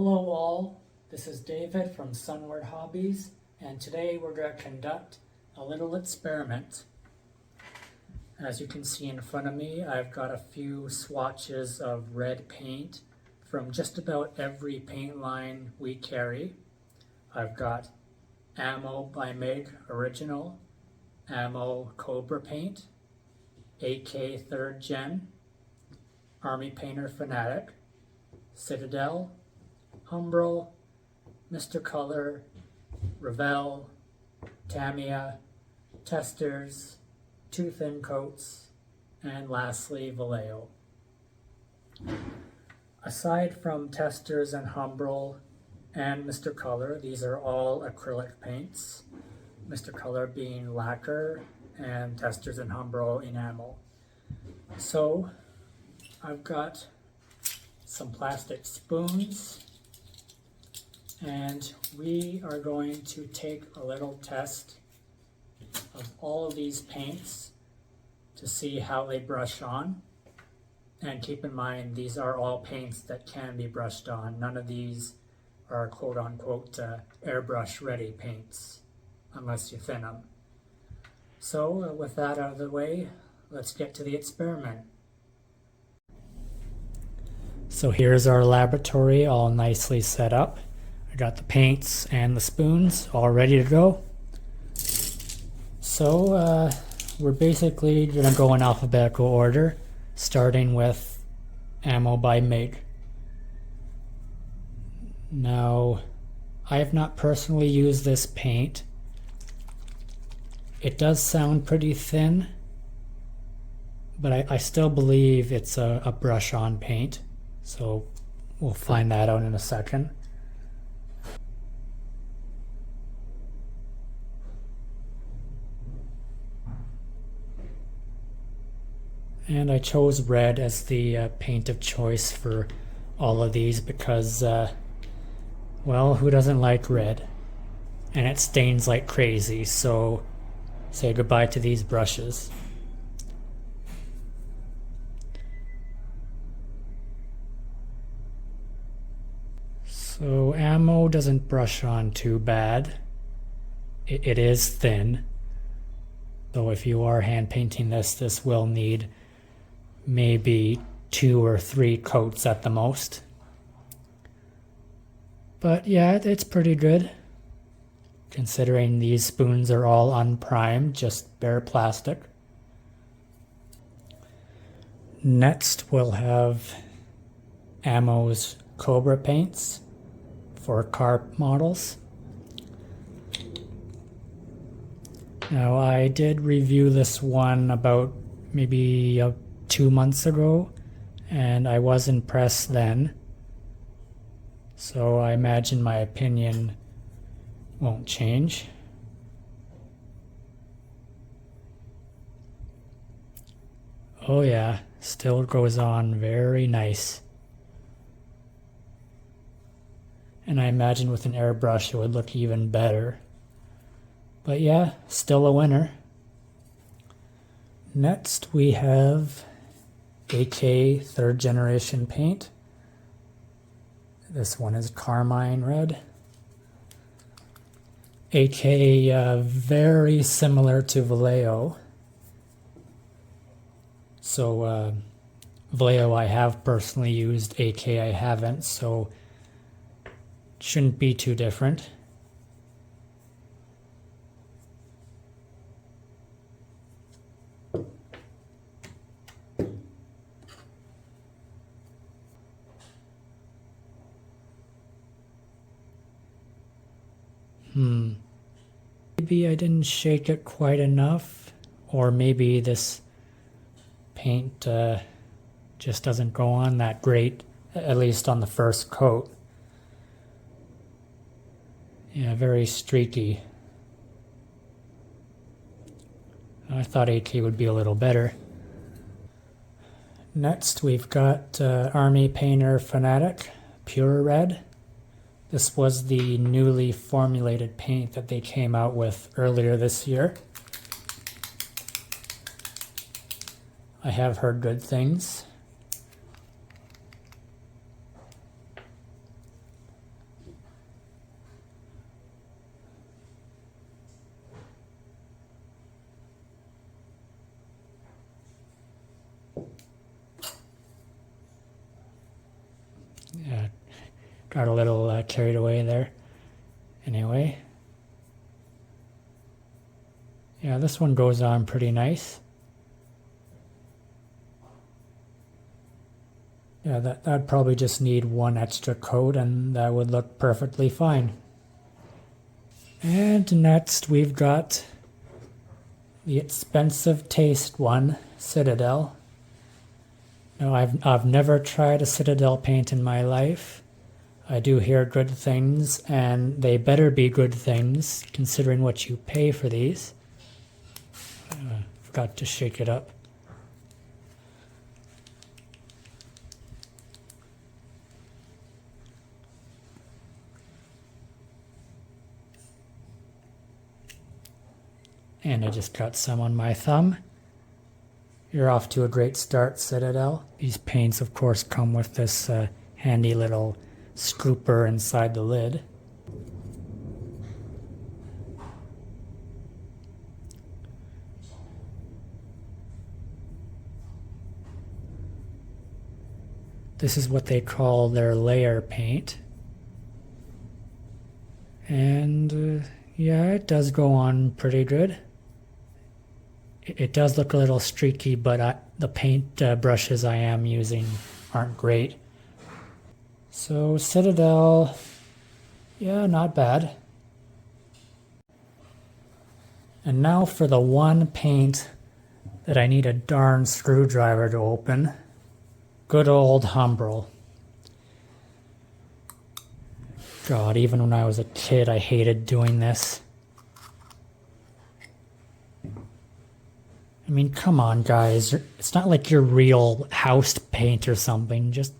Hello all, this is David from Sunward Hobbies, and today we're going to conduct a little experiment. As you can see in front of me, I've got a few swatches of red paint from just about every paint line we carry. I've got Ammo by MIG Original, Ammo Cobra paint, AK 3rd Gen, Army Painter Fanatic, Citadel, Humbrol, Mr. Color, Revell, Tamiya, Testors, 2 thin coats, and lastly Vallejo. Aside from Testors and Humbrol and Mr. Color, these are all acrylic paints, Mr. Color being lacquer and Testors and Humbrol enamel. So I've got some plastic spoons, and we are going to take a little test of all of these paints to see how they brush on. And keep in mind, these are all paints that can be brushed on. None of these are quote-unquote airbrush ready paints, unless you thin them. So with that out of the way, let's get to the experiment. So here's our laboratory all nicely set up. I got the paints and the spoons all ready to go. So we're basically going to go in alphabetical order, starting with Ammo by MIG. Now, I have not personally used this paint. It does sound pretty thin, but I still believe it's a brush-on paint. So we'll find that out in a second. And I chose red as the paint of choice for all of these because, well, who doesn't like red? And it stains like crazy, so say goodbye to these brushes. So Ammo doesn't brush on too bad. It is thin. So if you are hand painting this will need maybe 2 or 3 coats at the most. But yeah, it's pretty good, considering these spoons are all unprimed, just bare plastic. Next we'll have Ammo's Cobra paints for car models. Now I did review this one about maybe 2 months ago, and I was impressed then. So I imagine my opinion won't change. Oh yeah, still goes on very nice. And I imagine with an airbrush it would look even better. But yeah, still a winner. Next we have AK 3rd Generation paint. This one is Carmine Red. AK very similar to Vallejo. So Vallejo I have personally used, AK I haven't, so shouldn't be too different. Maybe I didn't shake it quite enough, or maybe this paint just doesn't go on that great, at least on the first coat. Yeah, very streaky. I thought AK would be a little better. Next we've got Army Painter Fanatic Pure Red. This was the newly formulated paint that they came out with earlier this year. I have heard good things. got a little carried away there. Anyway. Yeah, this one goes on pretty nice. Yeah, that'd probably just need one extra coat and that would look perfectly fine. And next we've got the expensive taste one, Citadel. No, I've never tried a Citadel paint in my life. I do hear good things, and they better be good things considering what you pay for these. Forgot to shake it up. And I just got some on my thumb. You're off to a great start, Citadel. These paints, of course, come with this handy little scooper inside the lid. This is what they call their layer paint. And yeah, it does go on pretty good. It does look a little streaky, but the paint brushes I am using aren't great. So Citadel, yeah, not bad. And now for the one paint that I need a darn screwdriver to open. Good old Humbrol. God, even when I was a kid, I hated doing this. I mean, come on, guys. It's not like your real house paint or something. Just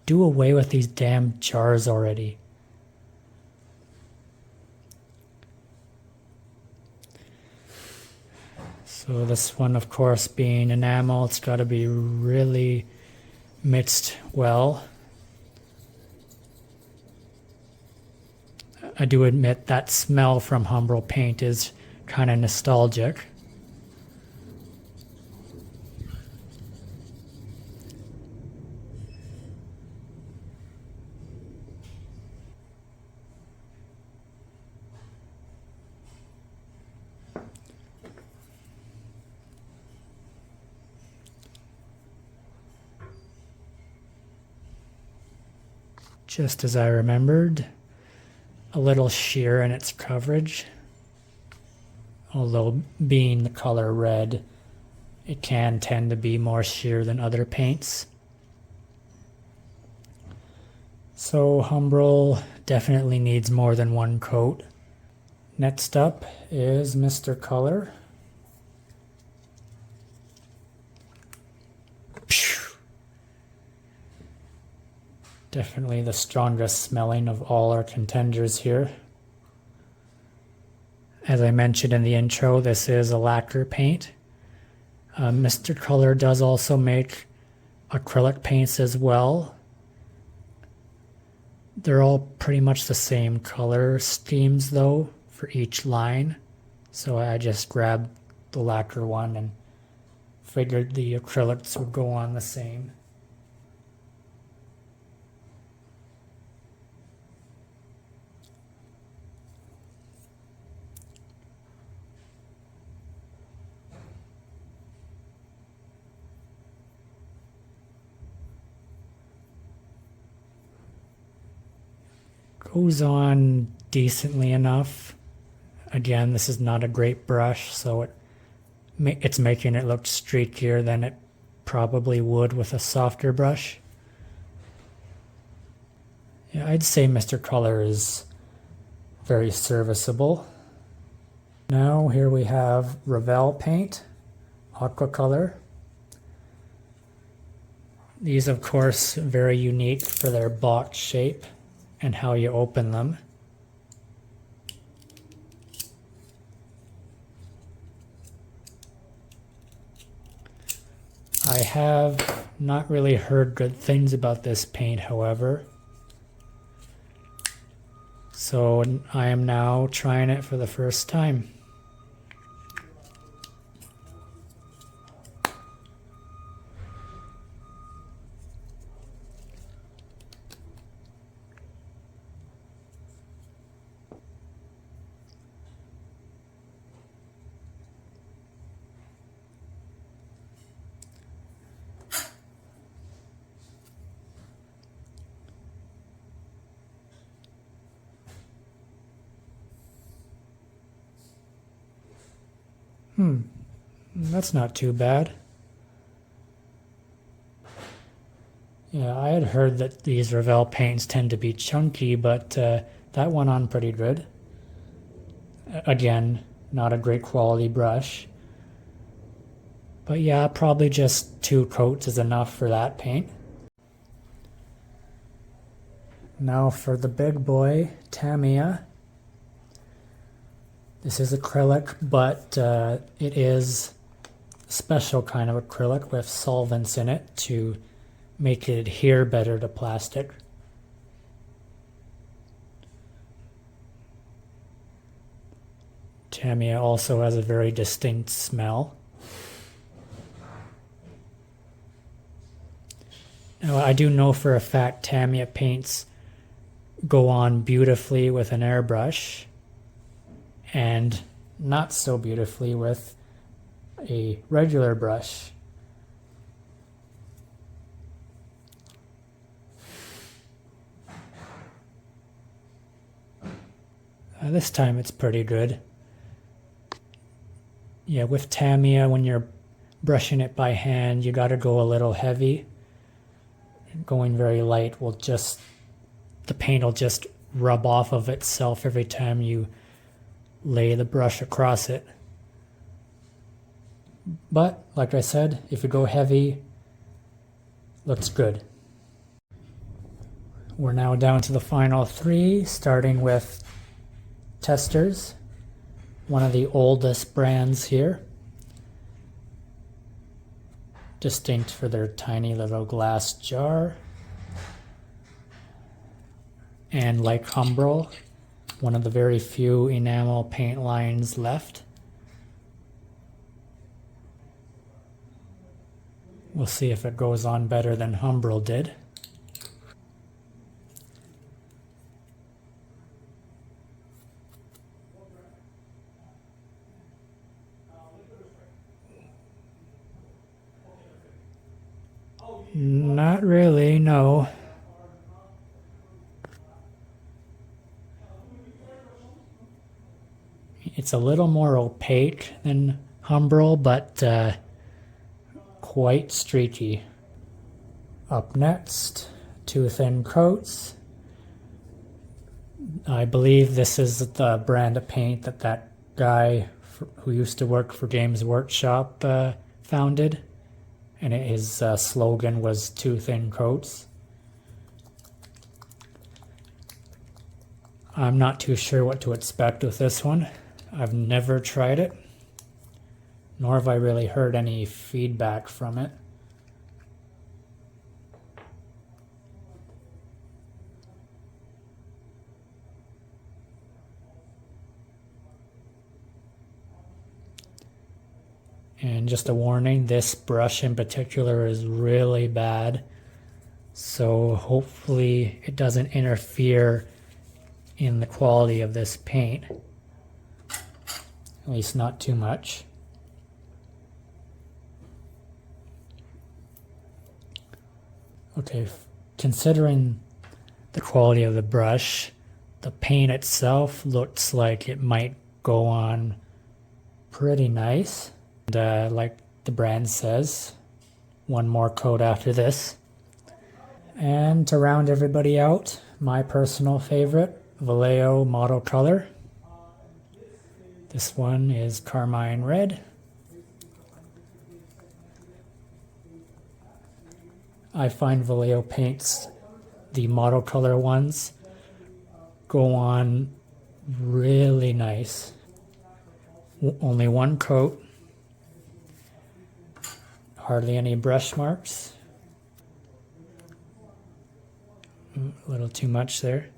do away with these damn jars already. So this one, of course, being enamel, it's got to be really mixed well. I do admit that smell from Humbrol paint is kind of nostalgic. Just as I remembered, a little sheer in its coverage. Although being the color red, it can tend to be more sheer than other paints. So Humbrol definitely needs more than one coat. Next up is Mr. Color. Definitely the strongest smelling of all our contenders here. As I mentioned in the intro, this is a lacquer paint. Mr. Color does also make acrylic paints as well. They're all pretty much the same color schemes though for each line. So I just grabbed the lacquer one and figured the acrylics would go on the same. Goes on decently enough. Again, this is not a great brush, so it's making it look streakier than it probably would with a softer brush. Yeah, I'd say Mr. Color is very serviceable. Now here we have Revell paint, Aqua color. These, of course, very unique for their box shape and how you open them. I have not really heard good things about this paint, however. So I am now trying it for the first time. That's not too bad. Yeah, I had heard that these Revell paints tend to be chunky, but that went on pretty good. Again, not a great quality brush. But yeah, probably just 2 coats is enough for that paint. Now for the big boy, Tamiya. This is acrylic, but it is a special kind of acrylic with solvents in it to make it adhere better to plastic. Tamiya also has a very distinct smell. Now, I do know for a fact Tamiya paints go on beautifully with an airbrush and not so beautifully with a regular brush. This time it's pretty good. Yeah, with Tamiya, when you're brushing it by hand, you gotta go a little heavy. Going very light will just, the paint will just rub off of itself every time you lay the brush across it. But, like I said, if you go heavy, looks good. We're now down to the final 3, starting with Testors, one of the oldest brands here. Distinct for their tiny little glass jar. And like Humbrol, one of the very few enamel paint lines left. We'll see if it goes on better than Humbrol did. Not really, no. It's a little more opaque than Humbrol, but quite streaky. Up next, 2 thin coats. I believe this is the brand of paint that guy who used to work for Games Workshop founded. And his slogan was 2 thin coats. I'm not too sure what to expect with this one. I've never tried it, nor have I really heard any feedback from it. And just a warning, this brush in particular is really bad. So hopefully it doesn't interfere in the quality of this paint. At least not too much. Okay, considering the quality of the brush, the paint itself looks like it might go on pretty nice. And like the brand says, 1 more coat after this. And to round everybody out, my personal favorite, Vallejo model color. This one is Carmine Red. I find Vallejo paints, the model color ones, go on really nice. Only 1 coat. Hardly any brush marks. A little too much there.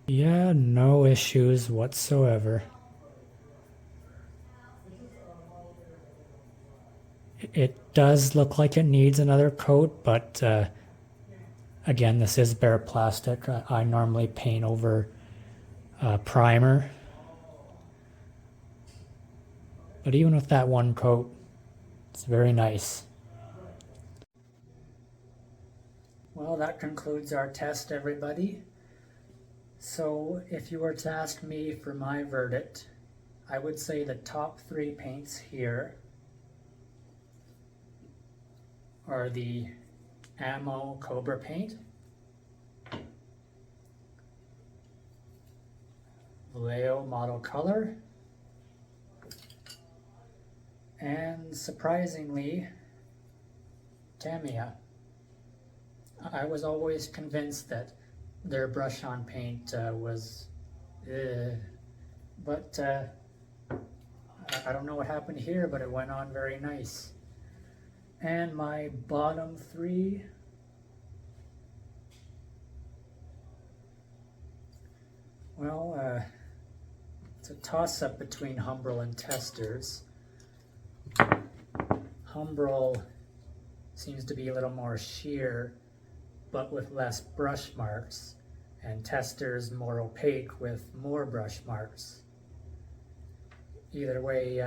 Yeah, no issues whatsoever. It does look like it needs another coat, but again, this is bare plastic. I normally paint over primer. But even with that 1 coat, it's very nice. Well, that concludes our test, everybody. So if you were to ask me for my verdict, I would say the top 3 paints here are the Ammo Cobra paint, Vallejo Model Color, and surprisingly, Tamiya. I was always convinced that their brush-on paint was, but I don't know what happened here, but it went on very nice. And my bottom 3, well, it's a toss-up between Humbrol and Testor's. Humbrol seems to be a little more sheer, but with less brush marks, and Testor's more opaque with more brush marks. Either way,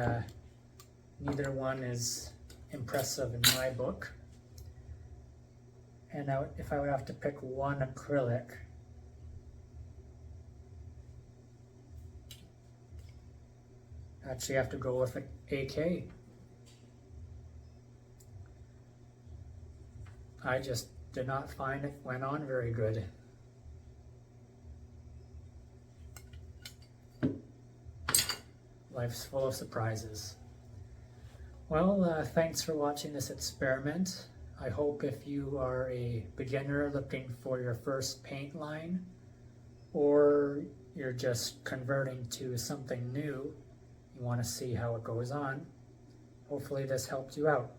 neither one is impressive in my book. And now if I would have to pick one acrylic, actually have to go with an AK. I just did not find it went on very good. Life's full of surprises. Well, thanks for watching this experiment. I hope if you are a beginner looking for your first paint line, or you're just converting to something new, you want to see how it goes on, hopefully this helped you out.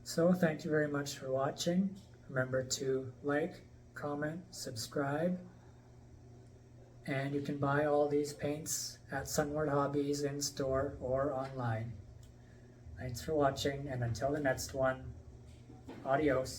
So thank you very much for watching. Remember to like, comment, subscribe, and you can buy all these paints at Sunward Hobbies in store or online. Thanks for watching, and until the next one, adios.